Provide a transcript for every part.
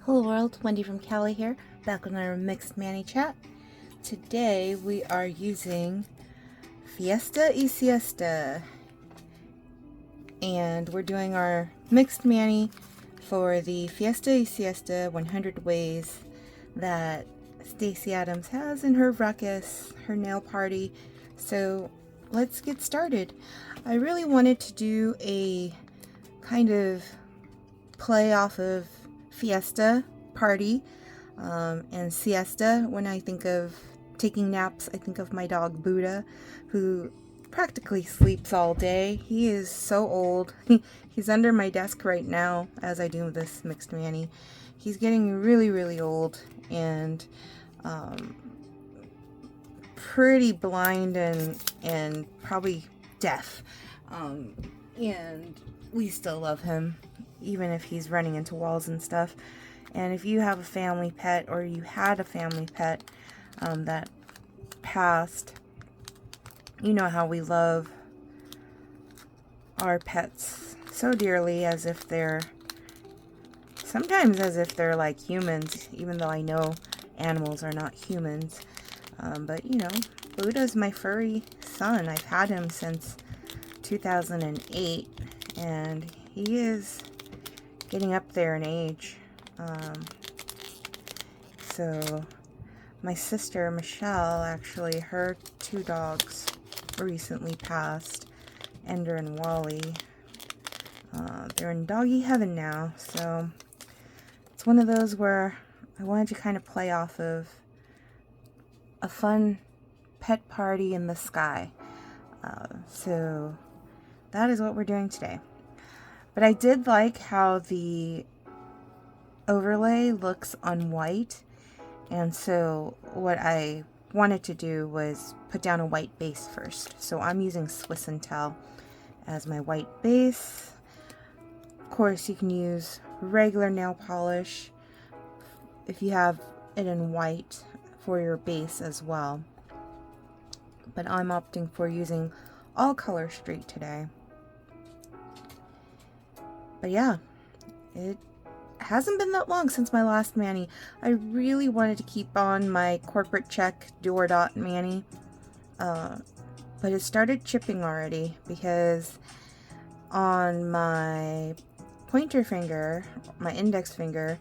Hello world, Wendy from Cali here, back with our Mixed Manny chat. Today we are using Fiesta y Siesta, and we're doing our Mixed Manny for the Fiesta y Siesta 100 ways that Stacy Adams has in her ruckus, her nail party. So let's get started. I really wanted to do a kind of play off of Fiesta, party, and siesta. When I think of taking naps, I think of my dog Buddha, who practically sleeps all day. He is so old. He's under my desk right now as I do this Mixed Manny. He's getting really old and pretty blind and probably deaf, and we still love him even if he's running into walls and stuff. And if you have a family pet, or you had a family pet that passed, you know how we love our pets so dearly, as if they're sometimes as if they're like humans, even though I know animals are not humans. But you know, Buddha's my furry son. I've had him since 2008, and he is getting up there in age. So my sister Michelle, actually, her two dogs recently passed, Ender and Wally. They're in doggy heaven now, so it's one of those where I wanted to kind of play off of a fun pet party in the sky. So that is what we're doing today. But I did like how the overlay looks on white, and so what I wanted to do was put down a white base first. So I'm using Swiss and Tell as my white base. Of course, you can use regular nail polish if you have it in white for your base as well, but I'm opting for using all color street today. But yeah, it hasn't been that long since my last Manny. I really wanted to keep on my corporate check do or dot Manny, but it started chipping already, because on my pointer finger, my index finger,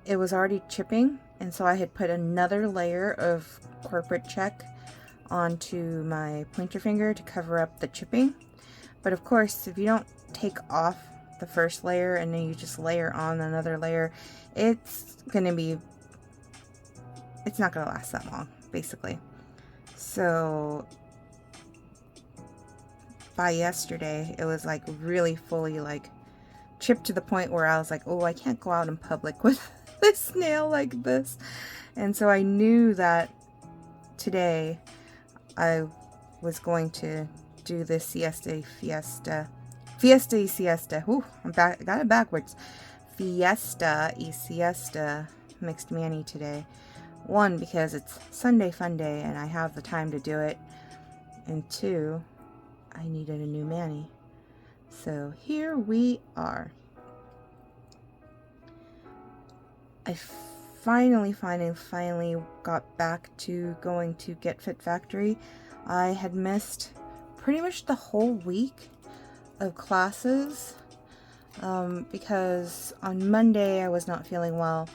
it was already chipping, and so I had put another layer of corporate check onto my pointer finger to cover up the chipping. But of course, if you don't take off the first layer and then you just layer on another layer, it's not gonna last that long, basically. So by yesterday, it was like really fully like chipped to the point where I was like, oh, I can't go out in public with this nail like this. And so I knew that today I was going to do this Fiesta y Siesta. Ooh, I got it backwards. Fiesta y Siesta Mixed Manny today. One, because it's Sunday fun day and I have the time to do it. And two, I needed a new Manny. So here we are. I finally got back to going to Get Fit Factory. I had missed pretty much the whole week of classes, because on Monday I was not feeling well,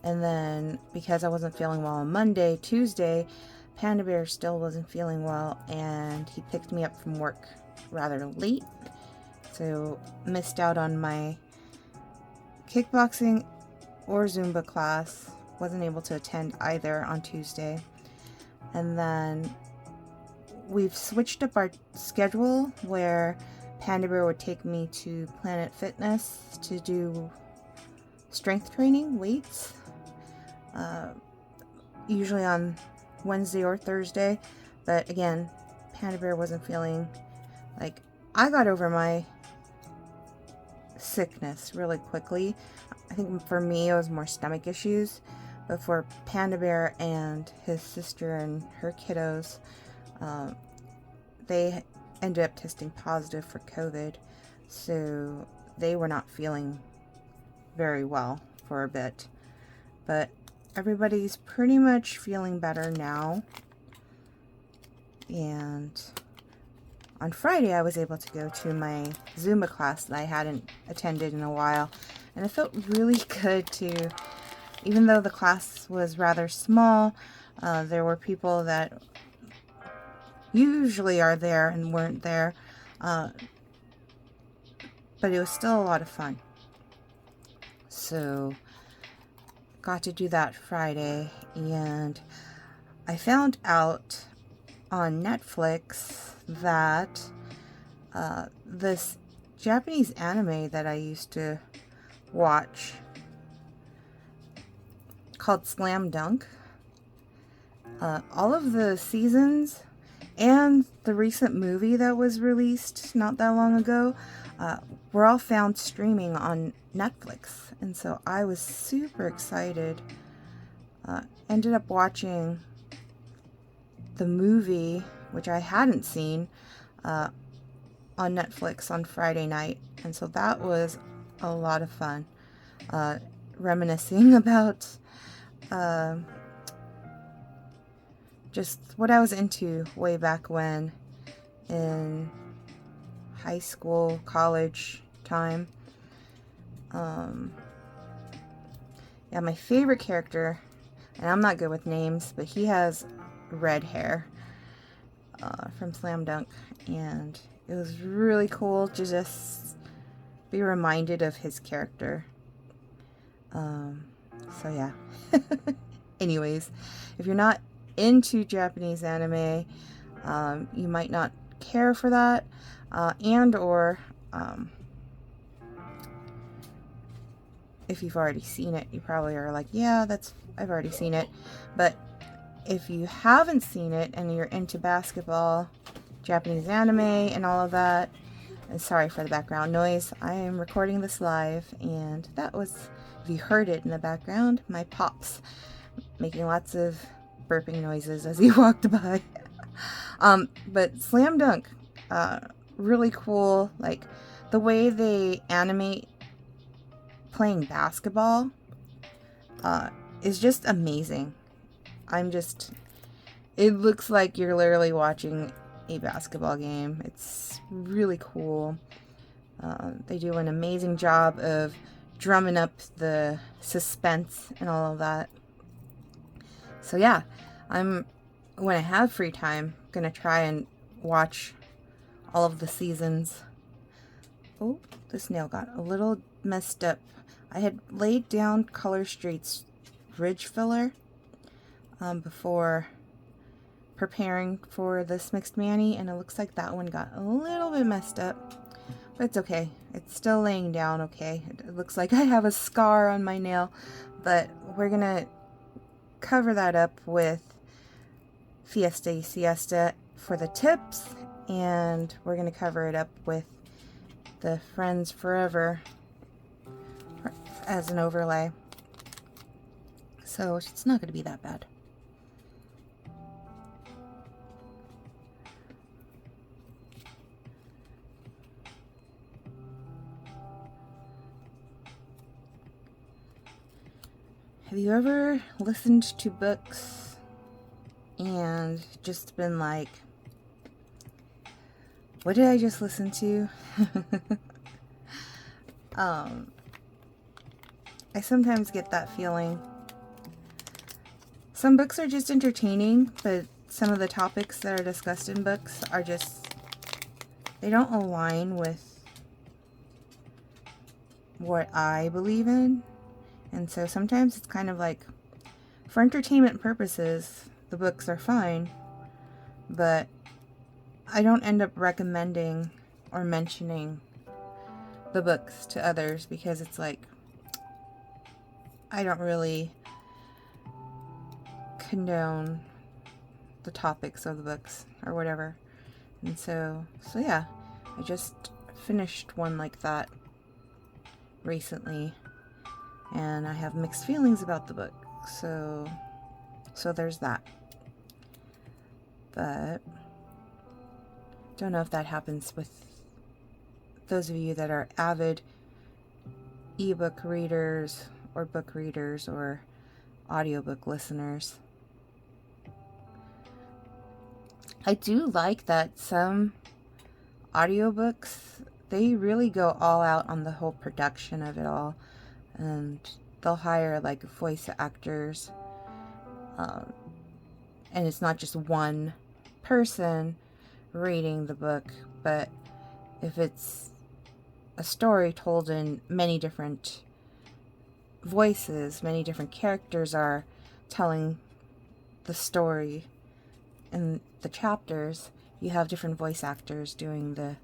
and then because I wasn't feeling well on Monday, Tuesday, Panda Bear still wasn't feeling well, and he picked me up from work rather late, so missed out on my kickboxing or Zumba class. Wasn't able to attend either on Tuesday. And then we've switched up our schedule where Panda Bear would take me to Planet Fitness to do strength training, weights, usually on Wednesday or Thursday. But again, Panda Bear wasn't feeling like, I got over my sickness really quickly. I think for me it was more stomach issues, but for Panda Bear and his sister and her kiddos, they ended up testing positive for COVID, so they were not feeling very well for a bit. But everybody's pretty much feeling better now. And on Friday, I was able to go to my Zumba class that I hadn't attended in a while. And it felt really good to, even though the class was rather small, there were people that usually are there and weren't there. But it was still a lot of fun. So, got to do that Friday. And I found out on Netflix that this Japanese anime that I used to watch called Slam Dunk, all of the seasons and the recent movie that was released not that long ago were all found streaming on Netflix. And so I was super excited. Ended up watching the movie, which I hadn't seen, on Netflix on Friday night. And so that was a lot of fun. Reminiscing about just what I was into way back when in high school, college time. Yeah, my favorite character, and I'm not good with names, but he has red hair from Slam Dunk, and it was really cool to just be reminded of his character. So yeah. Anyways, if you're not into Japanese anime, you might not care for that, and or if you've already seen it, you probably are like, yeah, I've already seen it. But if you haven't seen it and you're into basketball, Japanese anime, and all of that, and sorry for the background noise, I am recording this live, and that was, if you heard it in the background, my pops making lots of burping noises as he walked by. But Slam Dunk, really cool. Like, the way they animate playing basketball is just amazing. It looks like you're literally watching a basketball game. It's really cool. They do an amazing job of drumming up the suspense and all of that. So yeah, when I have free time, gonna try and watch all of the seasons. Oh, this nail got a little messed up. I had laid down Color Street's ridge filler before preparing for this mixed mani, and it looks like that one got a little bit messed up, but it's okay. It's still laying down okay. It looks like I have a scar on my nail, but we're gonna cover that up with Fiesta y Siesta for the tips, and we're gonna cover it up with the Friends Forever as an overlay. So it's not going to be that bad. Have you ever listened to books and just been like, what did I just listen to? I sometimes get that feeling. Some books are just entertaining, but some of the topics that are discussed in books are just, they don't align with what I believe in. And so sometimes it's kind of like, for entertainment purposes, the books are fine, but I don't end up recommending or mentioning the books to others because it's like, I don't really condone the topics of the books or whatever. And so yeah, I just finished one like that recently, and I have mixed feelings about the book. So there's that. But don't know if that happens with those of you that are avid ebook readers or book readers or audiobook listeners. I do like that some audiobooks, they really go all out on the whole production of it all, and they'll hire like voice actors, and it's not just one person reading the book, but if it's a story told in many different voices, many different characters are telling the story in the chapters, you have different voice actors doing the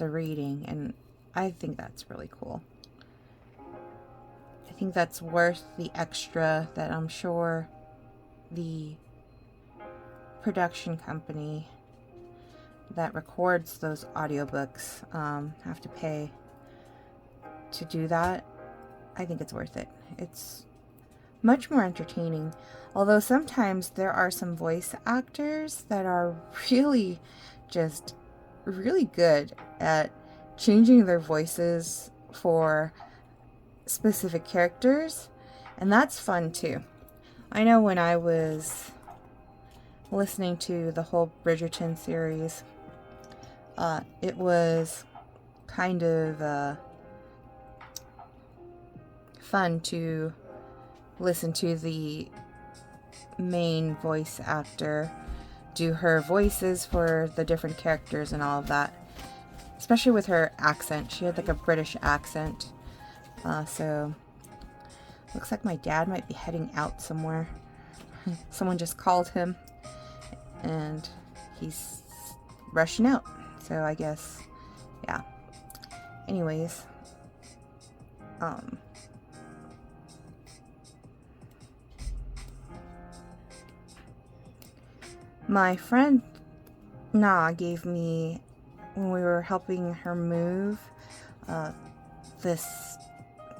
reading, and I think that's really cool. I think that's worth the extra that I'm sure the production company that records those audiobooks have to pay to do that. I think it's worth it. It's much more entertaining. Although sometimes there are some voice actors that are really just really good at changing their voices for specific characters, and that's fun too. I know when I was listening to the whole Bridgerton series, it was kind of fun to listen to the main voice actor do her voices for the different characters and all of that, especially with her accent. She had like a British accent. So looks like my dad might be heading out somewhere. Someone just called him and he's rushing out, so I guess, yeah. Anyways, my friend Na gave me, when we were helping her move, this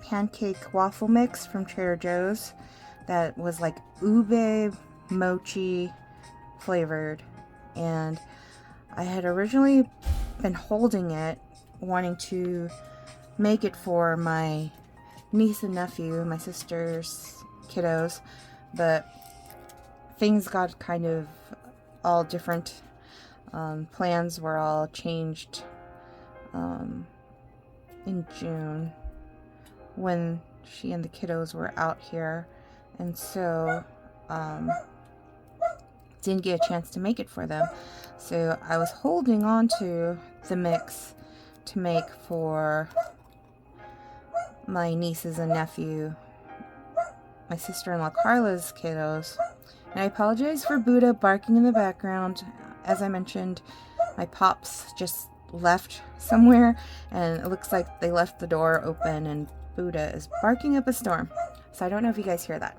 pancake waffle mix from Trader Joe's that was like ube mochi flavored, and I had originally been holding it, wanting to make it for my niece and nephew, my sister's kiddos, but things got kind of all different. Plans were all changed in June when she and the kiddos were out here, and so didn't get a chance to make it for them. So I was holding on to the mix to make for my nieces and nephew, my sister-in-law Carla's kiddos. And I apologize for Buddha barking in the background. As I mentioned, my pops just left somewhere, and it looks like they left the door open, and Buddha is barking up a storm. So I don't know if you guys hear that.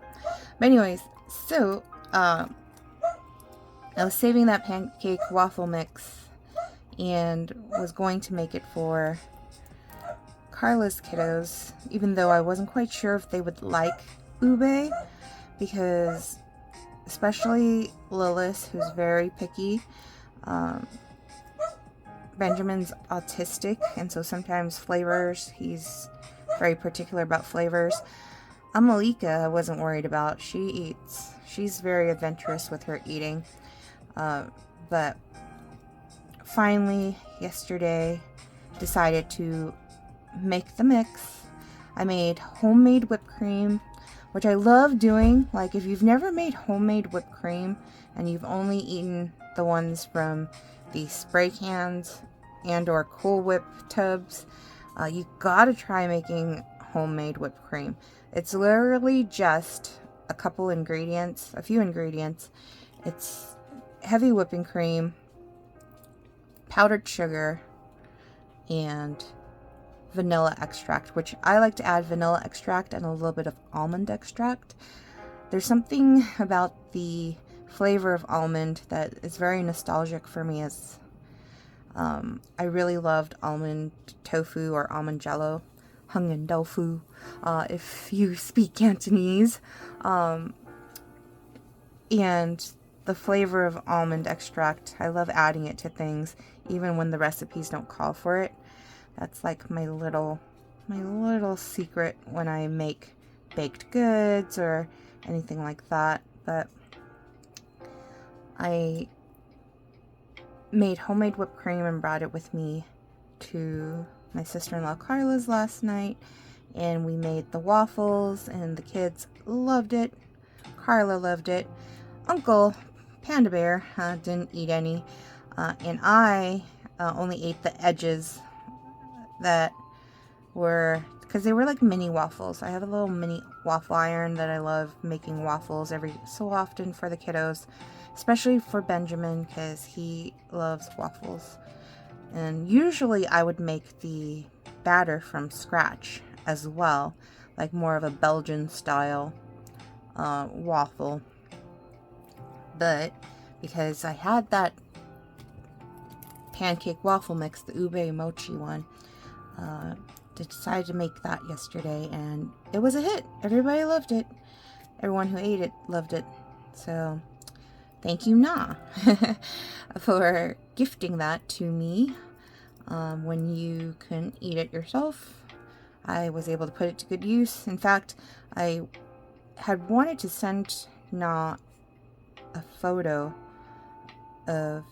But anyways, so I was saving that pancake waffle mix and was going to make it for Carla's kiddos, even though I wasn't quite sure if they would like ube, because especially Lilith, who's very picky. Benjamin's autistic, and so sometimes flavors, he's very particular about flavors. Amalika I wasn't worried about. She eats. She's very adventurous with her eating. But finally, yesterday, decided to make the mix. I made homemade whipped cream, which I love doing. Like, if you've never made homemade whipped cream and you've only eaten the ones from the spray cans and or Cool Whip tubs, you gotta try making homemade whipped cream. It's literally just a few ingredients. It's heavy whipping cream, powdered sugar, and vanilla extract, which I like to add vanilla extract and a little bit of almond extract. There's something about the flavor of almond that is very nostalgic for me, as I really loved almond tofu or almond jello, hungen tofu, if you speak Cantonese, and the flavor of almond extract, I love adding it to things even when the recipes don't call for it. That's like my little my little secret when I make baked goods or anything like that. But I made homemade whipped cream and brought it with me to my sister-in-law Carla's last night, and we made the waffles, and the kids loved it. Carla loved it. Uncle Panda Bear didn't eat any, and I only ate the edges that were, because they were like mini waffles. I have a little mini waffle iron that I love making waffles every so often for the kiddos, especially for Benjamin because he loves waffles. And usually I would make the batter from scratch as well, like more of a Belgian style waffle. But because I had that pancake waffle mix, the ube mochi one, decided to make that yesterday, and it was a hit. Everybody loved it. Everyone who ate it loved it. So thank you, Na, for gifting that to me when you couldn't eat it yourself. I was able to put it to good use. In fact, I had wanted to send Na a photo of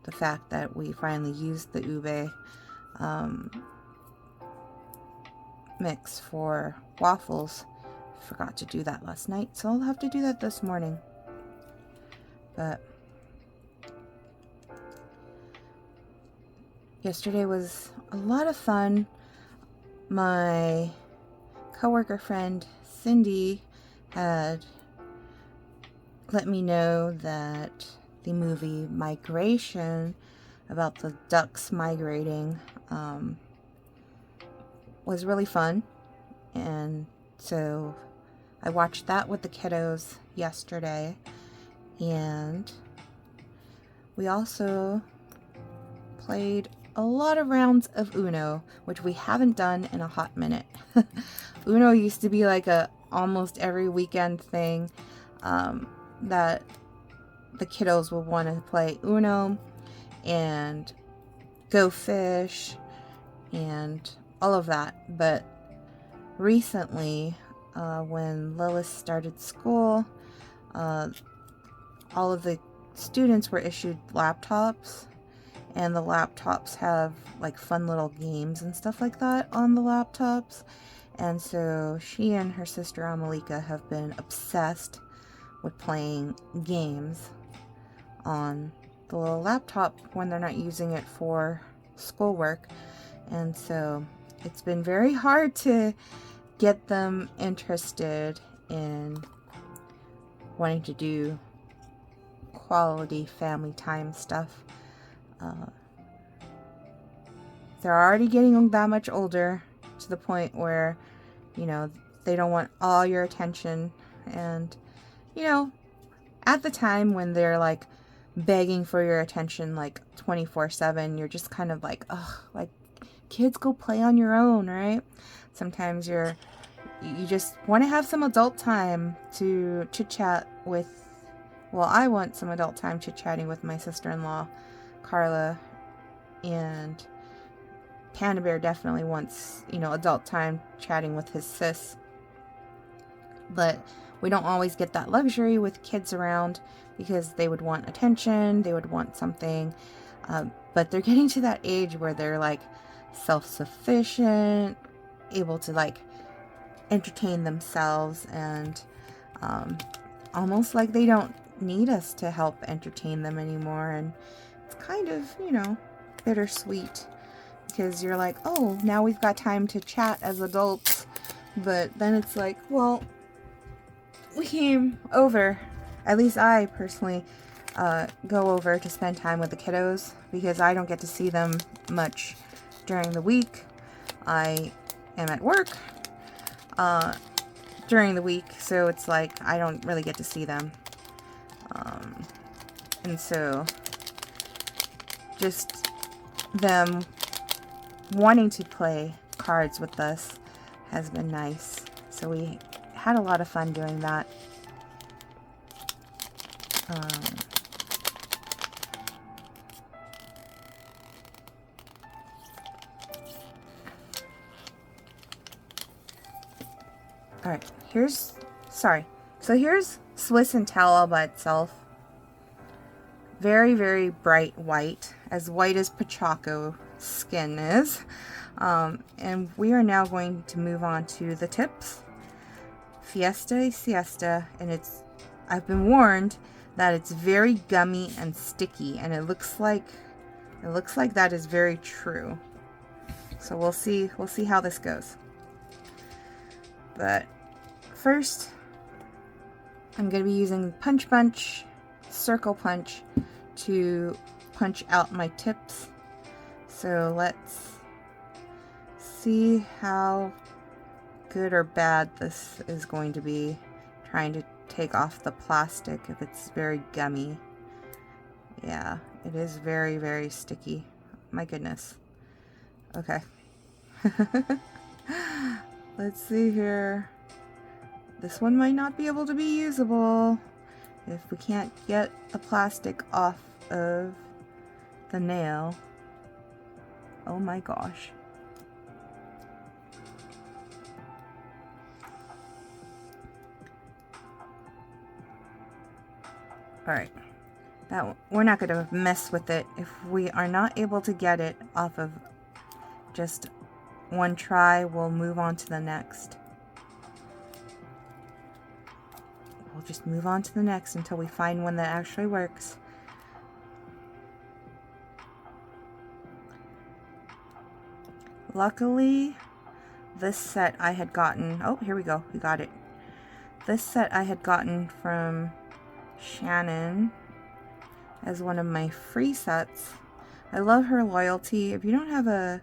the fact that we finally used the ube mix for waffles. Forgot to do that last night, so I'll have to do that this morning. But yesterday was a lot of fun. My coworker friend Cindy had let me know that the movie Migration, about the ducks migrating, was really fun, and so I watched that with the kiddos yesterday, and we also played a lot of rounds of Uno, which we haven't done in a hot minute. Uno used to be like a almost every weekend thing that the kiddos would want to play Uno and go fish and all of that. But recently, when Lilith started school, all of the students were issued laptops, and the laptops have like fun little games and stuff like that on the laptops. And so she and her sister Amalika have been obsessed with playing games on the little laptop when they're not using it for schoolwork. And so it's been very hard to get them interested in wanting to do quality family time stuff. They're already getting that much older, to the point where, you know, they don't want all your attention. And, you know, at the time when they're like begging for your attention like 24/7, you're just kind of like, ugh, like, kids, go play on your own, right? Sometimes you just want to have some adult time to chit chat with. Well, I want some adult time chit chatting with my sister-in-law Carla, and Panda Bear definitely wants, you know, adult time chatting with his sis. But we don't always get that luxury with kids around, because they would want attention, they would want something. But they're getting to that age where they're like self-sufficient, able to like entertain themselves, and almost like they don't need us to help entertain them anymore. And it's kind of, you know, bittersweet, because you're like, oh, now we've got time to chat as adults. But then it's like, well, we came over, at least I personally go over to spend time with the kiddos, because I don't get to see them much during the week. I am at work during the week, so it's like I don't really get to see them. And so just them wanting to play cards with us has been nice. So we had a lot of fun doing that. Alright, so here's Swiss and Tallow by itself. Very, very bright white, as white as Pachaco skin is. And we are now going to move on to the tips. Fiesta y Siesta, and I've been warned that it's very gummy and sticky, and it looks like that is very true. So we'll see how this goes. But first, I'm going to be using Punch Bunch, Circle Punch to punch out my tips. So let's see how good or bad this is going to be, trying to take off the plastic if it's very gummy. Yeah, it is very, very sticky. My goodness. Okay. Let's see here. This one might not be able to be usable if we can't get the plastic off of the nail. Oh my gosh. Alright. We're not going to mess with it if we are not able to get it off of just one try. We'll move on to the next. We'll just move on to the next until we find one that actually works. Luckily, this set I had gotten... Oh, here we go. We got it. This set I had gotten from Shannon as one of my free sets. I love her loyalty. If you don't have a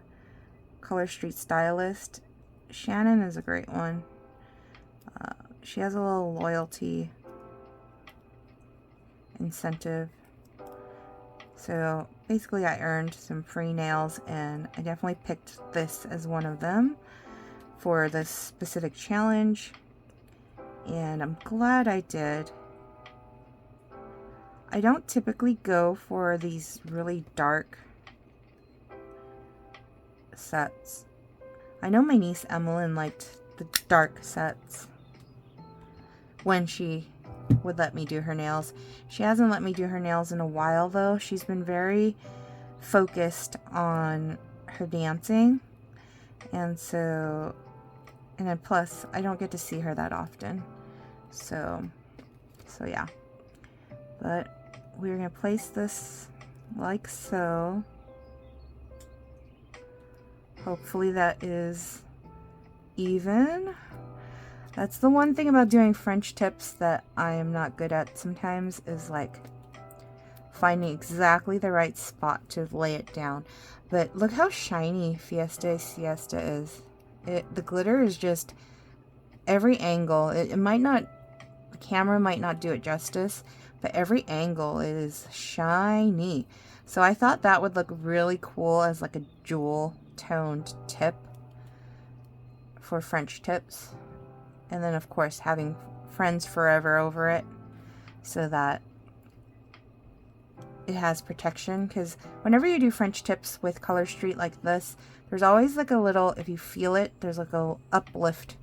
Color Street stylist, Shannon is a great one. She has a little loyalty incentive. So basically I earned some free nails, and I definitely picked this as one of them for this specific challenge, and I'm glad I did. I don't typically go for these really dark sets. I know my niece Emmeline liked the dark sets when she would let me do her nails. She hasn't let me do her nails in a while though. She's been very focused on her dancing, and then plus I don't get to see her that often. So yeah. But we're gonna place this like so. Hopefully that is even. That's the one thing about doing French tips that I am not good at sometimes, is like finding exactly the right spot to lay it down. But look how shiny Fiesta y Siesta is. The glitter is just every angle. It might not, the camera might not do it justice, but every angle is shiny. So I thought that would look really cool as like a jewel toned tip for French tips. And then of course having Friends Forever over it so that it has protection, because whenever you do French tips with Color Street like this, there's always like a little, if you feel it, there's like a uplift,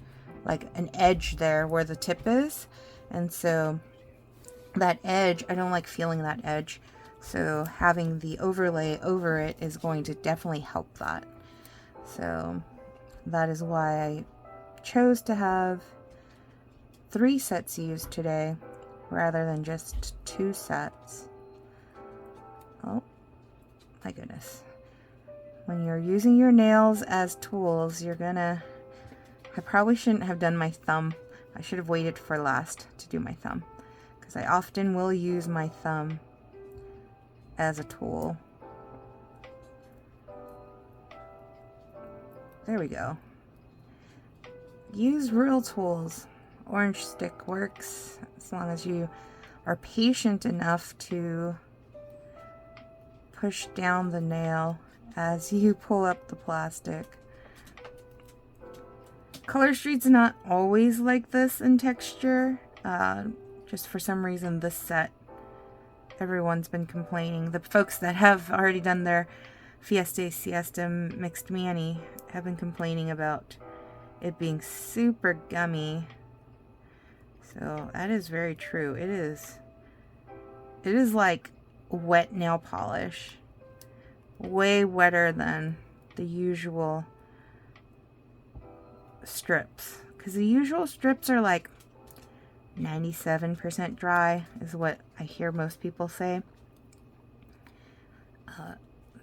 like an edge there where the tip is, and so that edge, I don't like feeling that edge, so having the overlay over it is going to definitely help that. So that is why I chose to have 3 sets used today rather than just 2 sets. Oh my goodness. When you're using your nails as tools, you're gonna... I probably shouldn't have done my thumb. I should have waited for last to do my thumb, because I often will use my thumb as a tool. There we go. Use real tools. Orange stick works as long as you are patient enough to push down the nail as you pull up the plastic. Color Street's not always like this in texture. Just for some reason this set, everyone's been complaining. The folks that have already done their Fiesta y Siesta Mixed Mani have been complaining about it being super gummy. So that is very true. It is like wet nail polish. Way wetter than the usual strips. Because the usual strips are like 97% dry is what I hear most people say.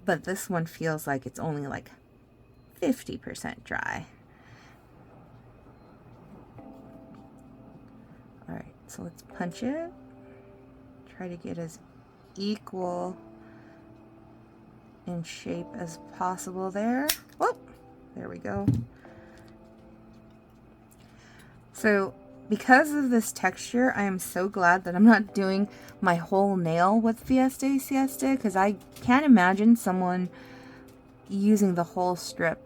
But this one feels like it's only like 50% dry. Alright, so let's punch it. Try to get as equal in shape as possible there. Whoop! There we go. So, because of this texture, I am so glad that I'm not doing my whole nail with Fiesta y Siesta, because I can't imagine someone using the whole strip.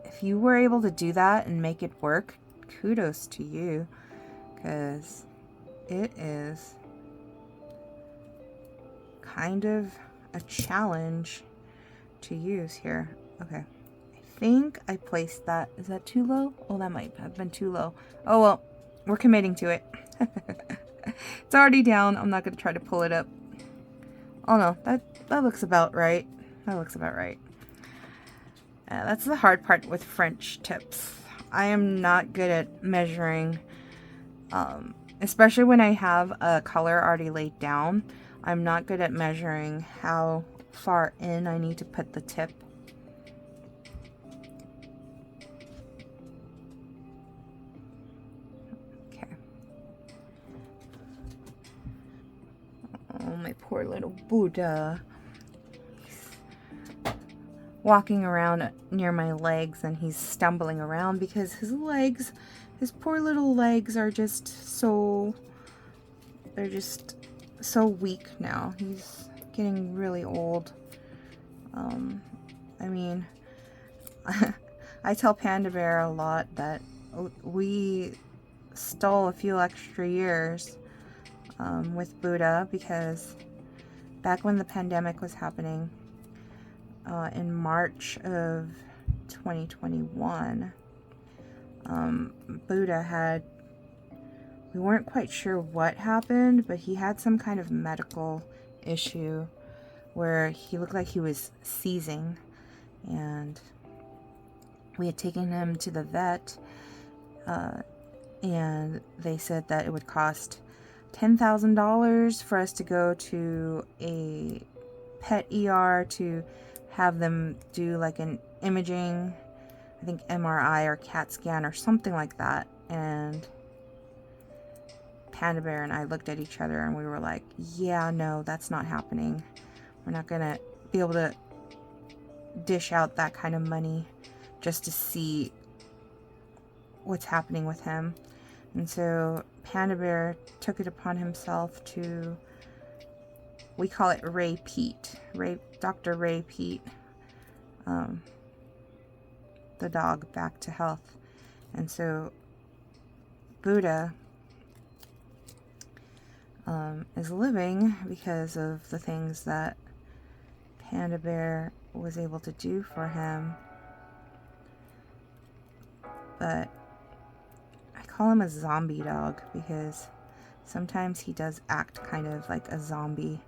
If you were able to do that and make it work, kudos to you, because it is kind of a challenge to use here. Okay. I think I placed that. Is that too low? Oh, that might have been too low. Oh, well, we're committing to it. It's already down. I'm not going to try to pull it up. Oh, no, that looks about right. That looks about right. That's the hard part with French tips. I am not good at measuring, especially when I have a color already laid down. I'm not good at measuring how far in I need to put the tip. Oh, my poor little Buddha. He's walking around near my legs and he's stumbling around because his poor little legs are just so, they're just so weak now. He's getting really old. I mean, I tell Panda Bear a lot that we stole a few extra years with Buddha, because back when the pandemic was happening in March of 2021, Buddha had, we weren't quite sure what happened, but he had some kind of medical issue where he looked like he was seizing, and we had taken him to the vet, and they said that it would cost $10,000 for us to go to a pet ER to have them do like an imaging, I think MRI or CAT scan or something like that. And Panda Bear and I looked at each other and we were like, yeah, no, that's not happening. We're not gonna be able to dish out that kind of money just to see what's happening with him. And so Panda Bear took it upon himself to, we call it Ray Pete, Dr. Ray Pete, the dog, back to health. And so Buddha is living because of the things that Panda Bear was able to do for him. But I call him a zombie dog because sometimes he does act kind of like a zombie.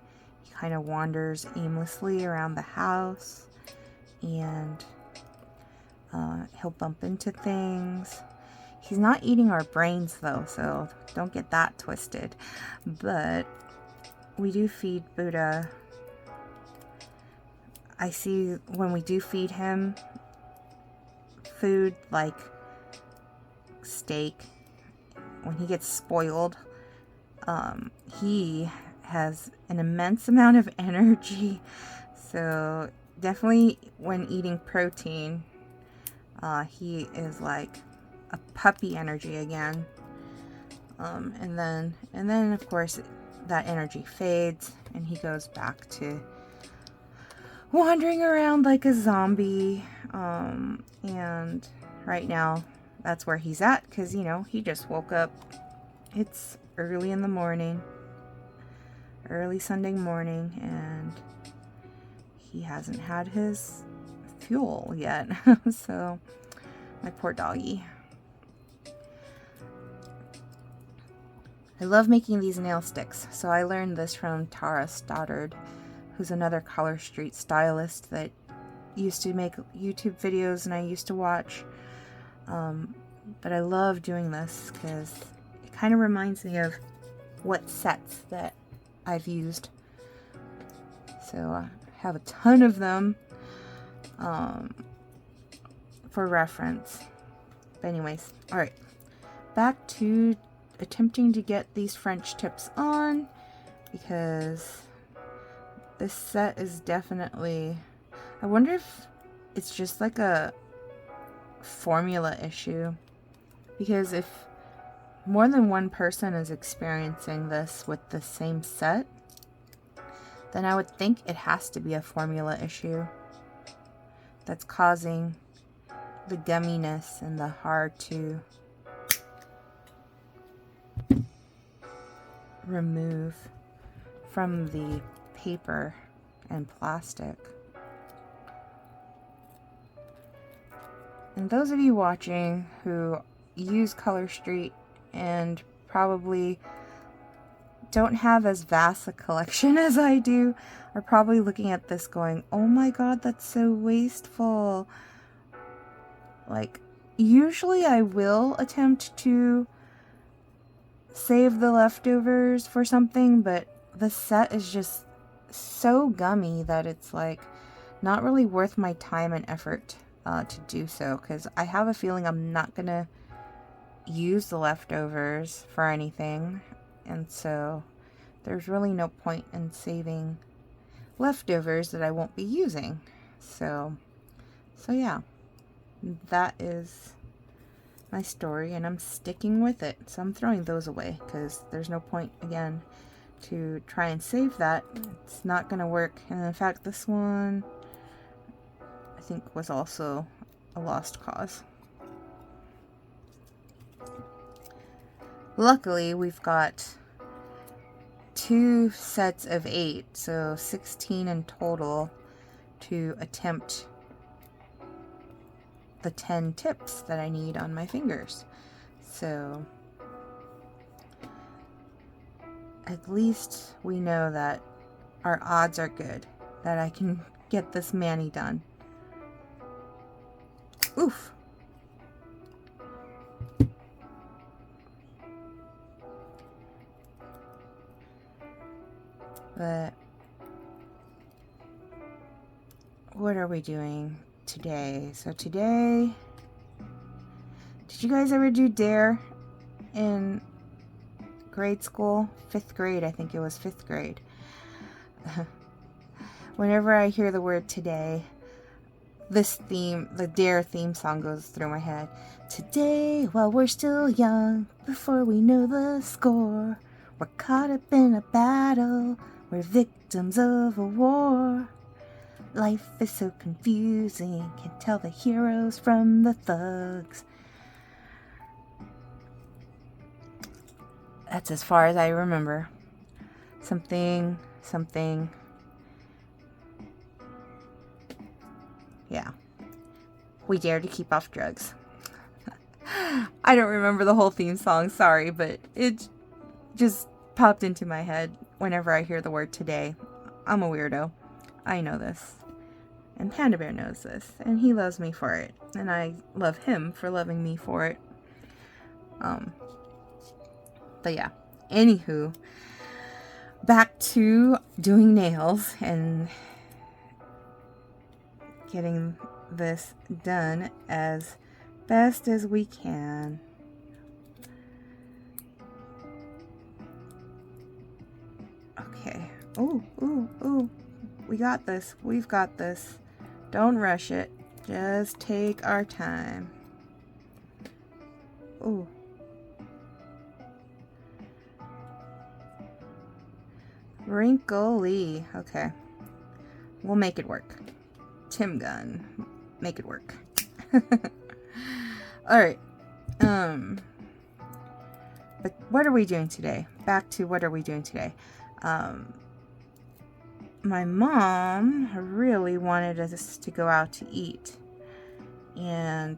He kind of wanders aimlessly around the house, and he'll bump into things. He's not eating our brains though, so don't get that twisted. But we do feed Buddha. I see when we do feed him food like steak, when he gets spoiled, he has an immense amount of energy. So definitely when eating protein, he is like a puppy energy again. And then of course that energy fades and he goes back to wandering around like a zombie. And right now that's where he's at, because you know, he just woke up. It's early in the morning, early Sunday morning, and he hasn't had his fuel yet. So My poor doggy. I love making these nail sticks, so I learned this from Tara Stoddard, who's another Color Street stylist that used to make YouTube videos and I used to watch. But I love doing this because it kind of reminds me of what sets that I've used. So I have a ton of them for reference. But anyways, alright. Back to attempting to get these French tips on, because this set is definitely, I wonder if it's just like a formula issue, because if more than one person is experiencing this with the same set, then I would think it has to be a formula issue that's causing the gumminess and the hard to remove from the paper and plastic. And those of you watching who use Color Street and probably don't have as vast a collection as I do are probably looking at this going, oh my god, that's so wasteful. Like, usually I will attempt to save the leftovers for something, but the set is just so gummy that it's like not really worth my time and effort to do so, because I have a feeling I'm not gonna use the leftovers for anything, and so there's really no point in saving leftovers that I won't be using. So yeah, that is my story, and I'm sticking with it. So I'm throwing those away because there's no point, again, to try and save that. It's not gonna work. And in fact, this one I think was also a lost cause. Luckily, we've got 2 sets of 8, so 16 in total, to attempt the 10 tips that I need on my fingers. So at least we know that our odds are good that I can get this mani done. Oof. But what are we doing today? So today, did you guys ever do DARE in grade school? 5th grade, I think it was 5th grade. Whenever I hear the word today, this theme, the DARE theme song, goes through my head. Today, while we're still young, before we know the score, we're caught up in a battle, we're victims of a war. Life is so confusing, can't tell the heroes from the thugs. That's as far as I remember. Something. Yeah. We dare to keep off drugs. I don't remember the whole theme song, sorry, but it just popped into my head whenever I hear the word today. I'm a weirdo. I know this. And Panda Bear knows this. And he loves me for it. And I love him for loving me for it. But yeah. Anywho. Back to doing nails and getting this done as best as we can. Okay. Ooh. We got this. We've got this. Don't rush it. Just take our time. Ooh. Wrinkly. Okay. We'll make it work. Tim Gun. Make it work. Alright. But what are we doing today? Back to what are we doing today? My mom really wanted us to go out to eat. And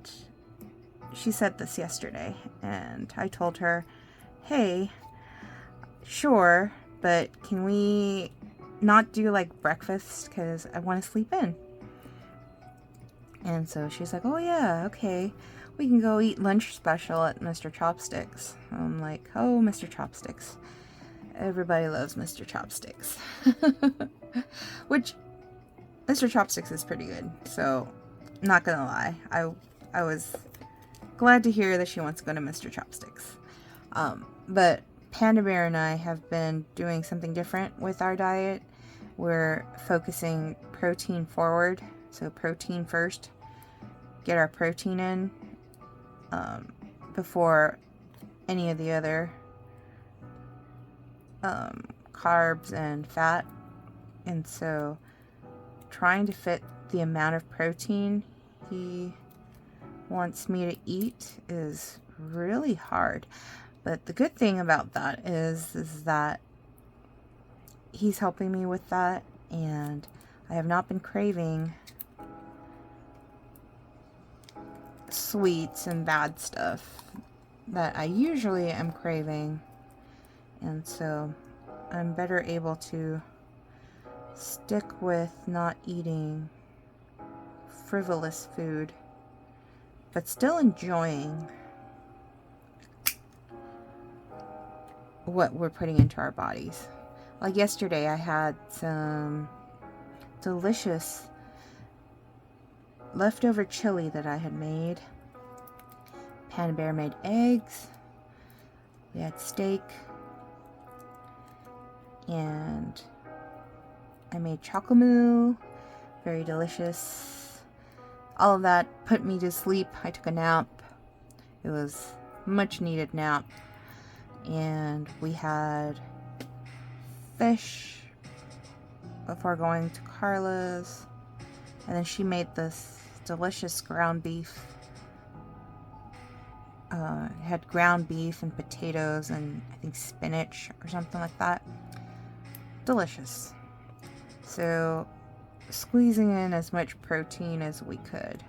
she said this yesterday, and I told her, hey, sure, but can we not do like breakfast because I want to sleep in? And so she's like, oh yeah, okay, we can go eat lunch special at Mr. Chopsticks. I'm like, oh, Mr. Chopsticks. Everybody loves Mr. Chopsticks. Which, Mr. Chopsticks is pretty good, so not gonna lie, I was glad to hear that she wants to go to Mr. Chopsticks. But Panda Bear and I have been doing something different with our diet. We're focusing protein forward, so protein first. Get our protein in before any of the other carbs and fat. And so trying to fit the amount of protein he wants me to eat is really hard. But the good thing about that is that he's helping me with that, and I have not been craving sweets and bad stuff that I usually am craving, and so I'm better able to stick with not eating frivolous food, but still enjoying what we're putting into our bodies. Like yesterday, I had some delicious leftover chili that I had made. Panda Bear made eggs. We had steak. And I made chocolate, very delicious. All of that put me to sleep. I took a nap. It was a much needed nap. And we had fish before going to Carla's. And then she made this delicious ground beef. It had ground beef and potatoes and I think spinach or something like that. Delicious. So squeezing in as much protein as we could.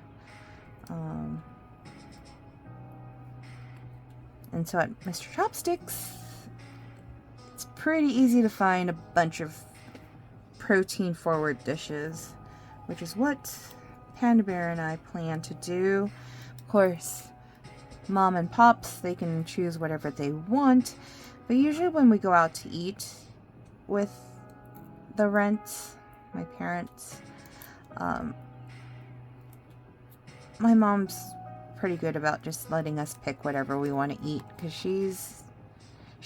And so at Mr. Chopsticks, it's pretty easy to find a bunch of protein forward dishes, which is what Panda Bear and I plan to do. Of course, Mom and Pops, they can choose whatever they want, but usually when we go out to eat with the Rents, my parents, my mom's pretty good about just letting us pick whatever we want to eat, because she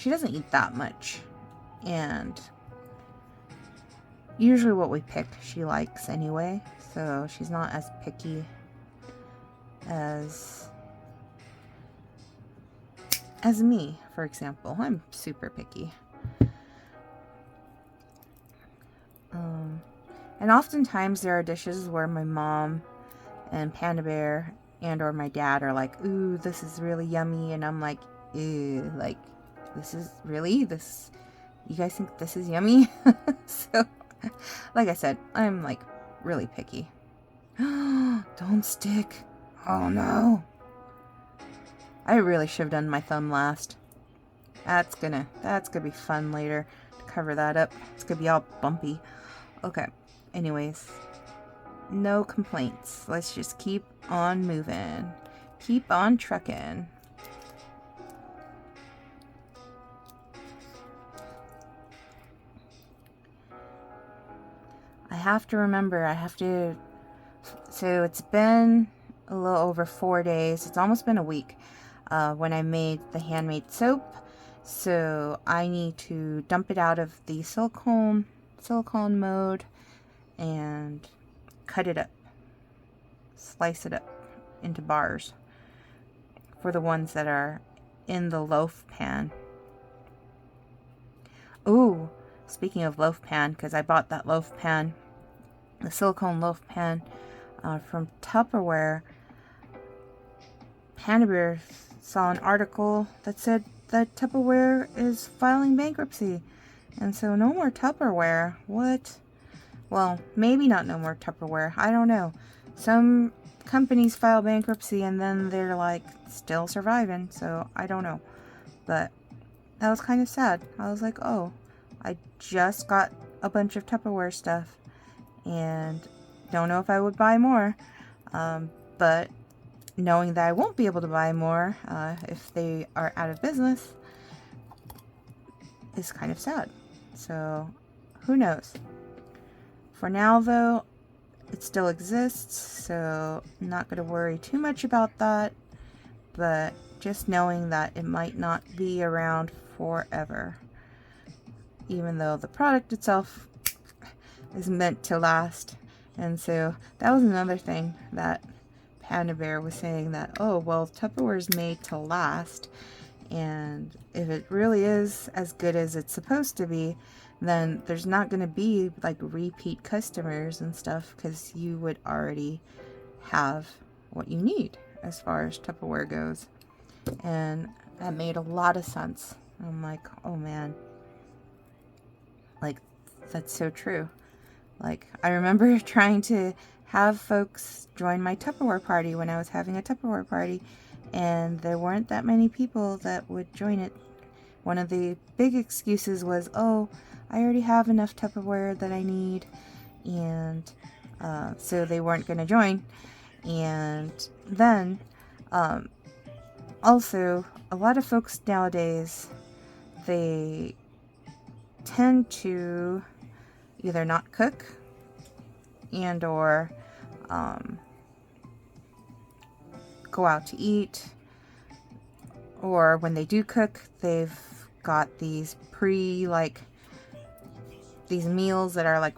doesn't eat that much, and usually what we pick she likes anyway, so she's not as picky as me, for example. I'm super picky. And oftentimes there are dishes where my mom and Panda Bear and or my dad are like, ooh, this is really yummy, and I'm like, ew, like, this is really, this, you guys think this is yummy? So, like I said, I'm like really picky. Don't stick. Oh no. I really should have done my thumb last. That's gonna be fun later to cover that up. It's gonna be all bumpy. Okay, anyways, no complaints. Let's just keep on moving. Keep on trucking. I have to remember, so it's been a little over 4 days. It's almost been a week when I made the handmade soap. So I need to dump it out of the silicone mode and cut it up. Slice it up into bars for the ones that are in the loaf pan. Ooh, speaking of loaf pan, because I bought that loaf pan, the silicone loaf pan from Tupperware. Panda Bear saw an article that said that Tupperware is filing bankruptcy, and so no more Tupperware. What? Well, maybe not no more Tupperware. I don't know. Some companies file bankruptcy and then they're like still surviving, so I don't know. But that was kind of sad. I was like, oh, I just got a bunch of Tupperware stuff and don't know if I would buy more. But knowing that I won't be able to buy more if they are out of business is kind of sad. So who knows? For now though, it still exists, so I'm not going to worry too much about that, but just knowing that it might not be around forever, even though the product itself is meant to last. And so that was another thing that Panda Bear was saying, that, oh, well, Tupperware is made to last, and if it really is as good as it's supposed to be, then there's not going to be like repeat customers and stuff, because you would already have what you need as far as Tupperware goes. And that made a lot of sense. I'm like, oh man, like, that's so true. Like, I remember trying to have folks join my Tupperware party when I was having a Tupperware party, and there weren't that many people that would join it. One of the big excuses was, oh, I already have enough Tupperware that I need, and so they weren't going to join. And then also, a lot of folks nowadays, they tend to either not cook and or go out to eat, or when they do cook, they've got these these meals that are like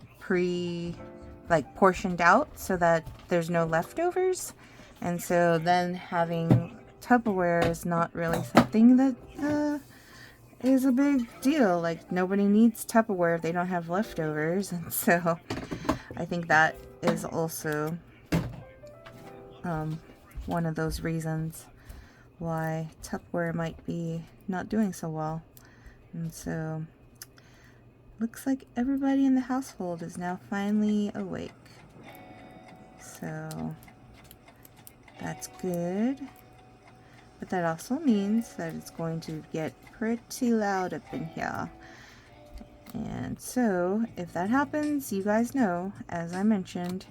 portioned out so that there's no leftovers. And so then having Tupperware is not really something that is a big deal. Like, nobody needs Tupperware if they don't have leftovers. And so I think that is also one of those reasons why Tupperware might be not doing so well. And so looks like everybody in the household is now finally awake. So that's good. But that also means that it's going to get pretty loud up in here. And so if that happens, you guys know, as I mentioned,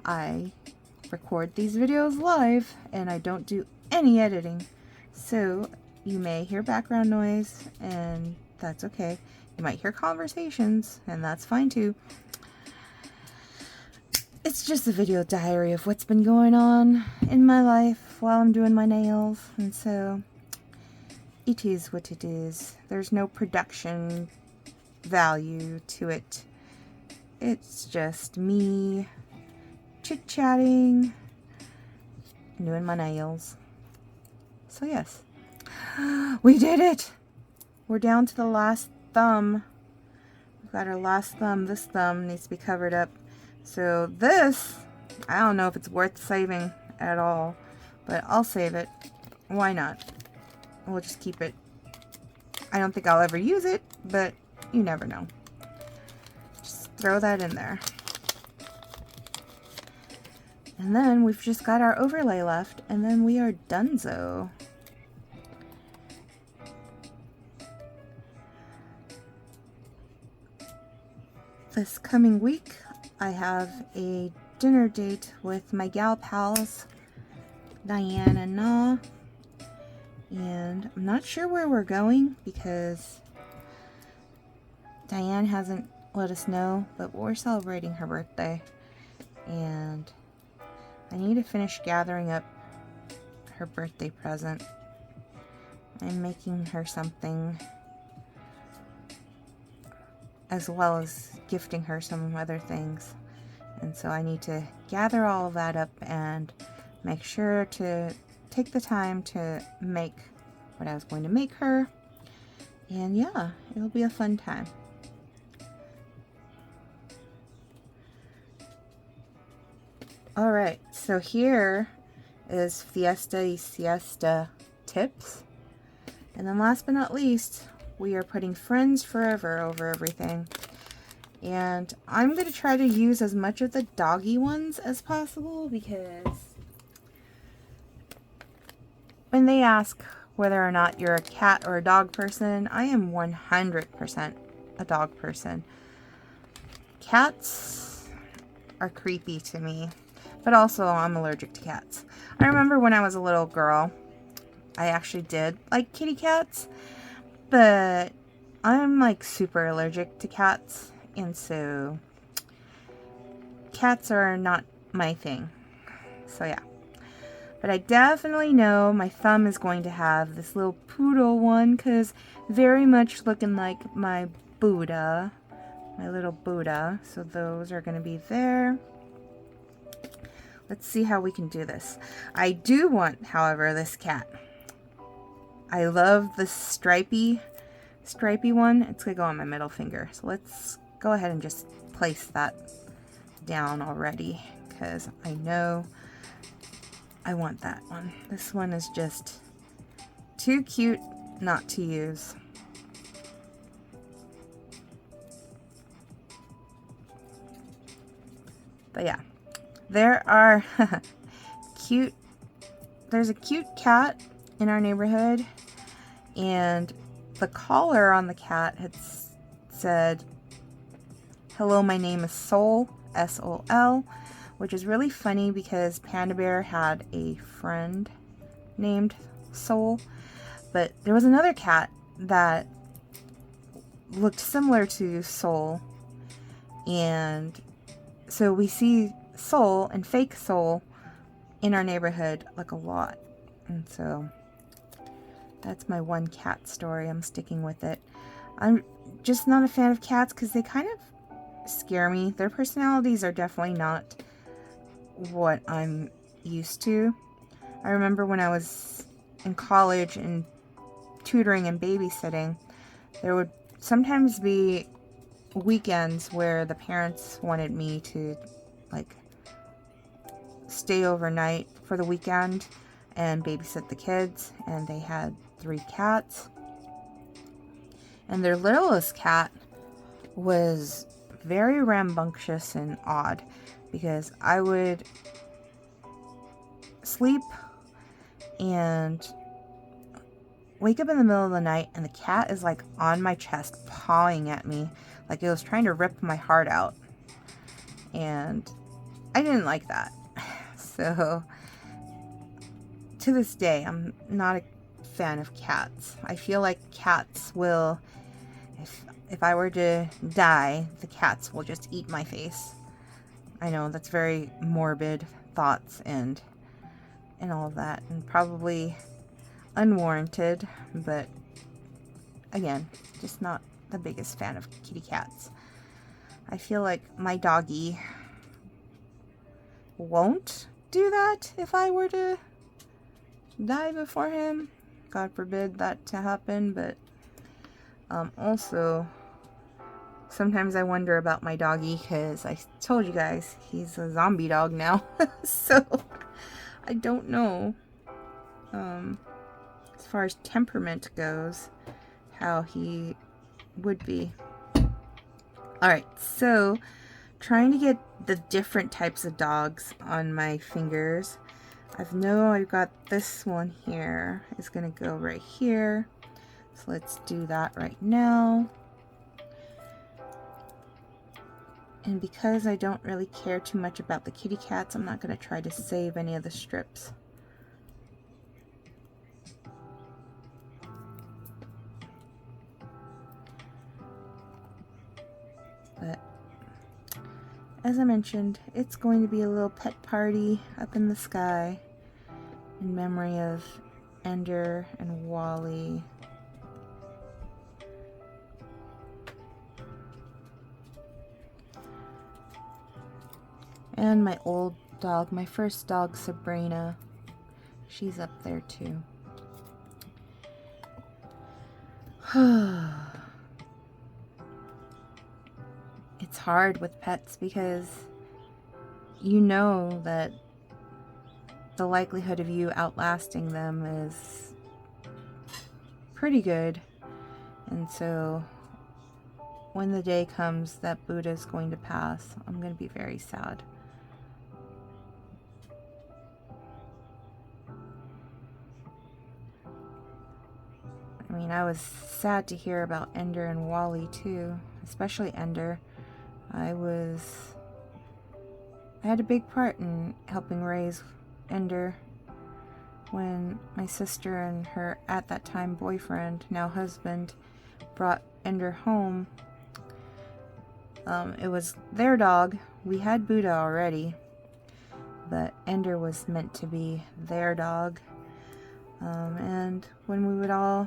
I record these videos live and I don't do any editing. So you may hear background noise, and that's okay. You might hear conversations, and that's fine too. It's just a video diary of what's been going on in my life while I'm doing my nails, and so it is what it is. There's no production value to it. It's just me chit-chatting, doing my nails. So yes, we did it! We're down to the last thumb. We've got our last thumb. This thumb needs to be covered up. So this, I don't know if it's worth saving at all, but I'll save it. Why not? We'll just keep it. I don't think I'll ever use it, but you never know. Just throw that in there. And then we've just got our overlay left, and then we are donezo. This coming week, I have a dinner date with my gal pals, Diane and Na. And I'm not sure where we're going because Diane hasn't let us know, but we're celebrating her birthday. And I need to finish gathering up her birthday present. I'm making her something, as well as gifting her some other things. And so I need to gather all of that up and make sure to take the time to make what I was going to make her. And yeah, it'll be a fun time. Alright, so here is Fiesta y Siesta tips. And then last but not least, we are putting Friends Forever over everything. And I'm going to try to use as much of the doggy ones as possible because when they ask whether or not you're a cat or a dog person, I am 100% a dog person. Cats are creepy to me, but also I'm allergic to cats. I remember when I was a little girl, I actually did like kitty cats, but I'm like super allergic to cats, and so cats are not my thing. So yeah. But I definitely know my thumb is going to have this little poodle one, because very much looking like my Buddha, my little Buddha. So those are going to be there. Let's see how we can do this. I do want, however, this cat. I love the stripy one. It's going to go on my middle finger. So let's go ahead and just place that down already, because I know I want that one. This one is just too cute not to use. But yeah, there are there's a cute cat in our neighborhood, and the collar on the cat had said, "Hello, my name is Soul," S-O-L, which is really funny because Panda Bear had a friend named Soul, but there was another cat that looked similar to Soul, and so we see Soul and fake Soul in our neighborhood like a lot, and so that's my one cat story. I'm sticking with it. I'm just not a fan of cats because they kind of scare me. Their personalities are definitely not what I'm used to. I remember when I was in college and tutoring and babysitting, there would sometimes be weekends where the parents wanted me to like stay overnight for the weekend and babysit the kids, and they had 3 cats, and their littlest cat was very rambunctious and odd, because I would sleep and wake up in the middle of the night and the cat is like on my chest pawing at me like it was trying to rip my heart out, and I didn't like that. So to this day, I'm not a fan of cats. I feel like cats will, if I were to die, the cats will just eat my face. I know that's very morbid thoughts and all of that, and probably unwarranted, but again, just not the biggest fan of kitty cats. I feel like my doggy won't do that if I were to die before him. God forbid that to happen, but also sometimes I wonder about my doggy, because I told you guys he's a zombie dog now. So I don't know, as far as temperament goes, how he would be. Alright, so trying to get the different types of dogs on my fingers. I've got this one here. It's going to go right here. So let's do that right now. And because I don't really care too much about the kitty cats, I'm not going to try to save any of the strips. But as I mentioned, it's going to be a little pet party up in the sky in memory of Ender and Wally. And my old dog, my first dog, Sabrina. She's up there too. It's hard with pets because you know that the likelihood of you outlasting them is pretty good. And so when the day comes that Buddha's going to pass, I'm going to be very sad. I mean, I was sad to hear about Ender and Wally too, especially Ender. I had a big part in helping raise Ender when my sister and her at that time boyfriend, now husband, brought Ender home. It was their dog. We had Buddha already, but Ender was meant to be their dog. And when we would all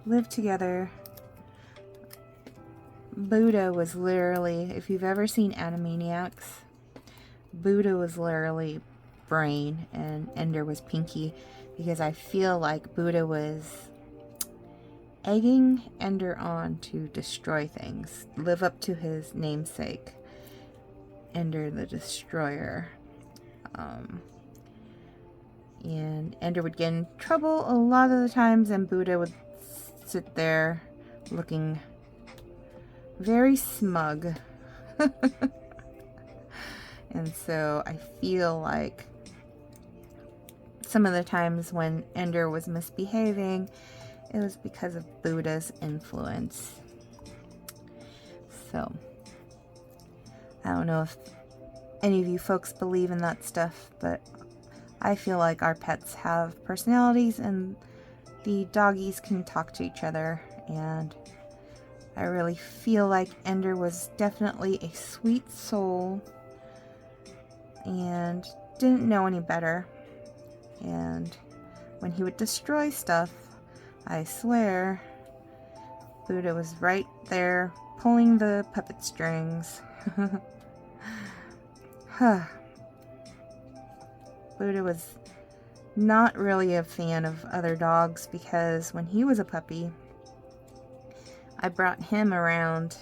live together, Buddha was literally, if you've ever seen Animaniacs, Buddha was literally Brain and Ender was Pinky, because I feel like Buddha was egging Ender on to destroy things, live up to his namesake, Ender the Destroyer. And Ender would get in trouble a lot of the times, and Buddha would sit there looking very smug. And so I feel like some of the times when Ender was misbehaving, it was because of Buddha's influence. So, I don't know if any of you folks believe in that stuff, but I feel like our pets have personalities and the doggies can talk to each other, and I really feel like Ender was definitely a sweet soul and didn't know any better. And when he would destroy stuff, I swear, Buddha was right there pulling the puppet strings. Buddha was not really a fan of other dogs, because when he was a puppy, I brought him around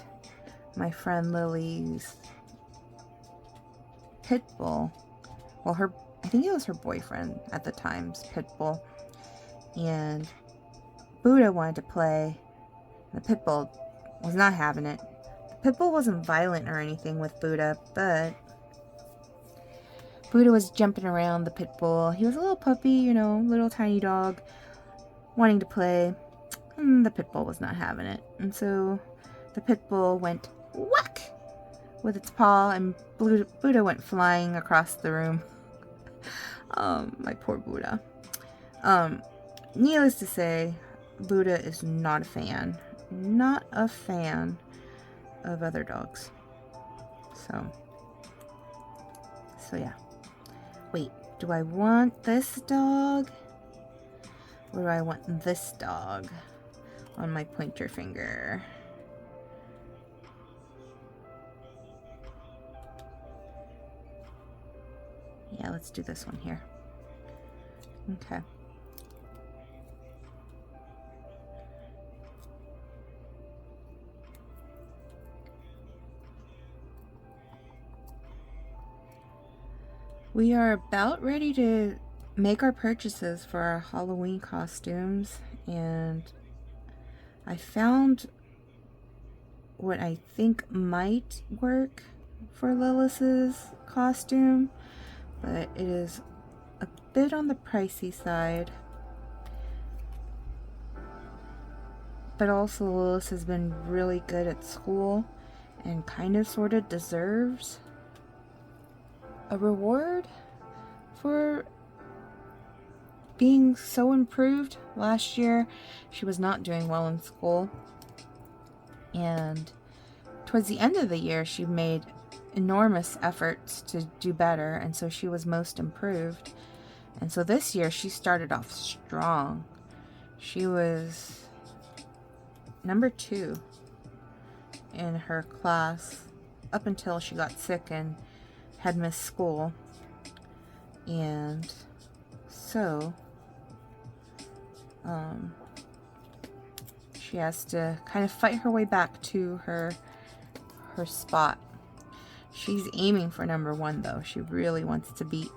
my friend Lily's pit bull. Well, I think it was her boyfriend at the time's pit bull. And Buddha wanted to play. The pit bull was not having it. The pit bull wasn't violent or anything with Buddha, but Buddha was jumping around the pit bull. He was a little puppy, little tiny dog, wanting to play. And the pit bull was not having it. And so the pit bull went whack with its paw, and Buddha went flying across the room. My poor Buddha. Needless to say, Buddha is not a fan. Not a fan of other dogs. So yeah. Wait, do I want this dog? Or do I want this dog on my pointer finger? Yeah, let's do this one here. Okay. We are about ready to make our purchases for our Halloween costumes, and I found what I think might work for Lilith's costume, but it is a bit on the pricey side. But also Lilith has been really good at school and kind of sort of deserves a reward for being so improved. Last year she was not doing well in school, and towards the end of the year she made enormous efforts to do better, and so she was most improved. And so this year she started off strong. She was number 2 in her class up until she got sick and had missed school. And so she has to kind of fight her way back to her spot. She's aiming for number 1 though. She really wants to beat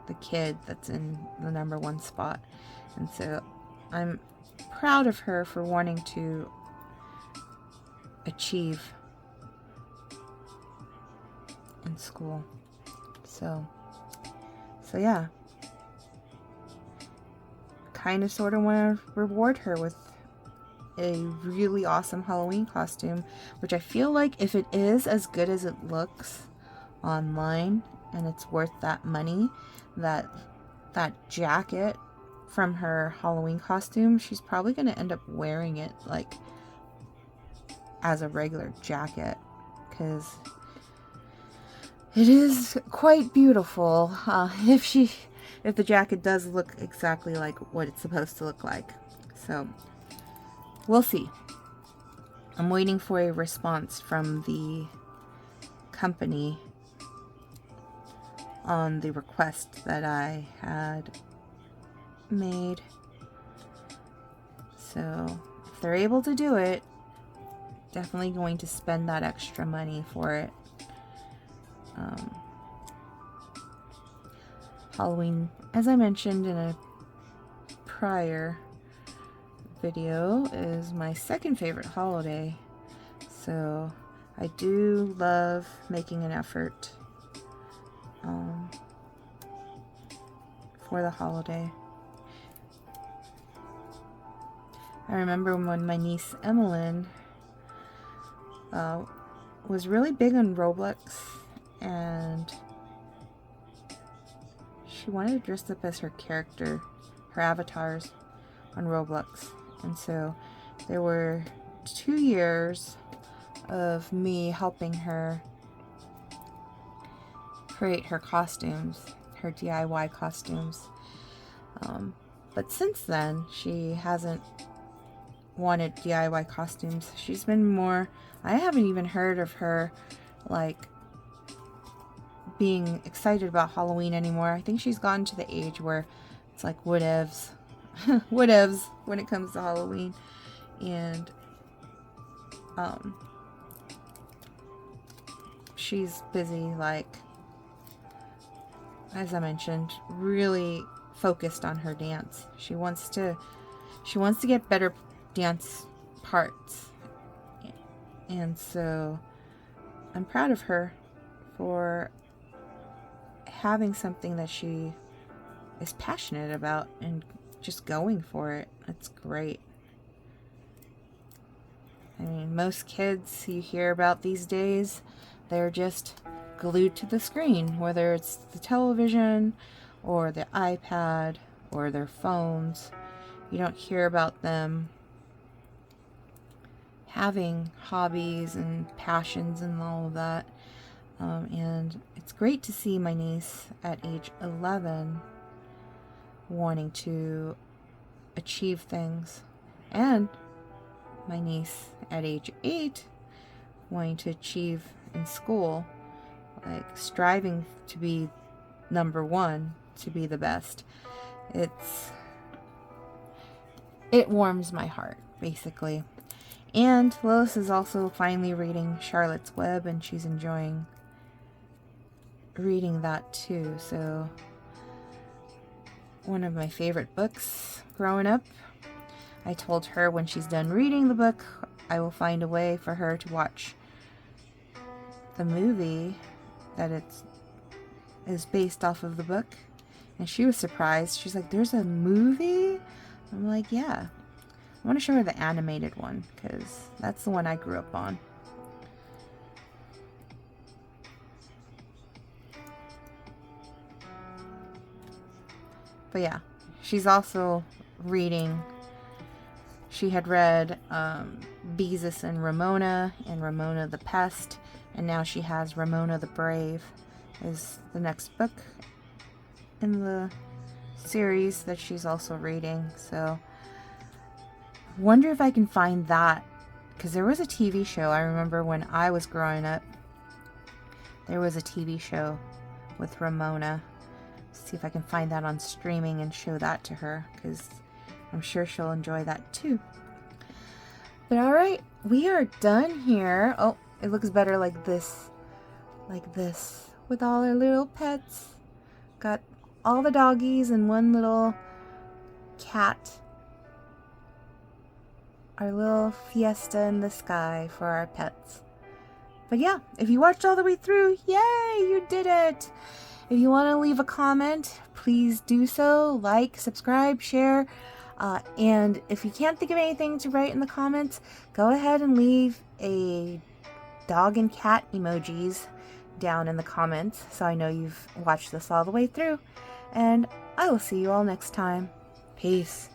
the kid that's in the number 1 spot. And so I'm proud of her for wanting to achieve in school. So yeah. kind of sort of want to reward her with a really awesome Halloween costume, which I feel like if it is as good as it looks online and it's worth that money, that jacket from her Halloween costume, she's probably going to end up wearing it like as a regular jacket, because it is quite beautiful. If the jacket does look exactly like what it's supposed to look like. So we'll see. I'm waiting for a response from the company on the request that I had made. So if they're able to do it, definitely going to spend that extra money for it. Halloween, as I mentioned in a prior video, is my second favorite holiday. So I do love making an effort for the holiday. I remember when my niece Emmeline was really big on Roblox, and she wanted to dress up as her character, her avatars on Roblox. And so there were 2 years of me helping her create her costumes, her DIY costumes. But since then, she hasn't wanted DIY costumes. She's been more, I haven't even heard of her like being excited about Halloween anymore. I think she's gotten to the age where it's like whatevs whatevs when it comes to Halloween. And she's busy, like, as I mentioned, really focused on her dance. She wants to get better dance parts. And so I'm proud of her for having something that she is passionate about and just going for it. That's great. I mean, most kids you hear about these days, they're just glued to the screen, whether it's the television or the iPad or their phones. You don't hear about them having hobbies and passions and all of that. And it's great to see my niece at age 11 wanting to achieve things, and my niece at age 8 wanting to achieve in school, like striving to be number one, to be the best. It warms my heart, basically. And Lois is also finally reading Charlotte's Web, and she's enjoying reading that too. So one of my favorite books growing up. I told her when she's done reading the book, I will find a way for her to watch the movie that is based off of the book. And she was surprised. She's like, "There's a movie?" I'm like, "Yeah." I want to show her the animated one, because that's the one I grew up on. But yeah, she's also reading. She had read Beezus and Ramona the Pest, and now she has Ramona the Brave is the next book in the series that she's also reading. So wonder if I can find that, because there was a TV show. I remember when I was growing up, there was a TV show with Ramona. See if I can find that on streaming and show that to her, because I'm sure she'll enjoy that too. But alright, we are done here. Oh, it looks better like this. Like this. With all our little pets. Got all the doggies and one little cat. Our little fiesta in the sky for our pets. But yeah, if you watched all the way through, yay, you did it! If you want to leave a comment, please do so. Like, subscribe, share. And if you can't think of anything to write in the comments, go ahead and leave a dog and cat emojis down in the comments so I know you've watched this all the way through. And I will see you all next time. Peace.